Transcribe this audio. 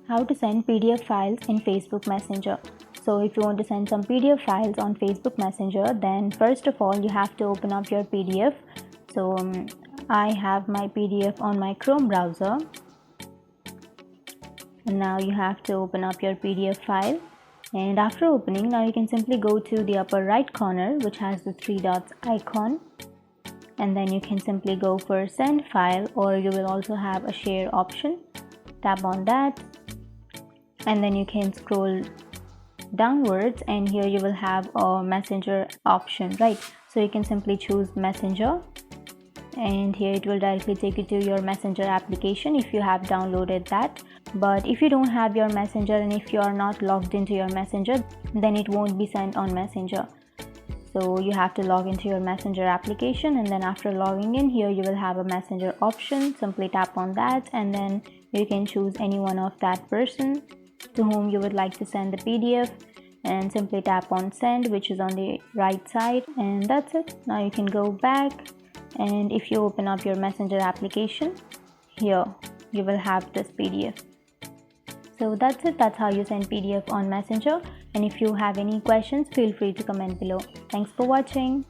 How to send PDF files in Facebook Messenger. So if you want to send some PDF files on Facebook Messenger, then first of all you have to open up your PDF. So I have my PDF on my Chrome browser, and now you have to open up your PDF file. And after opening, now you can simply go to the upper right corner which has the three dots icon, and then you can simply go for send file, or you will also have a share option. Tap on that, and then you can scroll downwards, and here you will have a messenger option, right? So you can simply choose messenger, and here it will directly take you to your messenger application if you have downloaded that. But if you don't have your messenger and if you are not logged into your messenger, then it won't be sent on messenger. So you have to log into your messenger application, and then after logging in, here you will have a messenger option. Simply tap on that, and then you can choose any one of that person to whom you would like to send the PDF, and simply tap on send, which is on the right side, and that's it. Now you can go back, and if you open up your messenger application, here you will have this PDF. So that's it. That's how you send PDF on Messenger. And if you have any questions, feel free to comment below. Thanks for watching.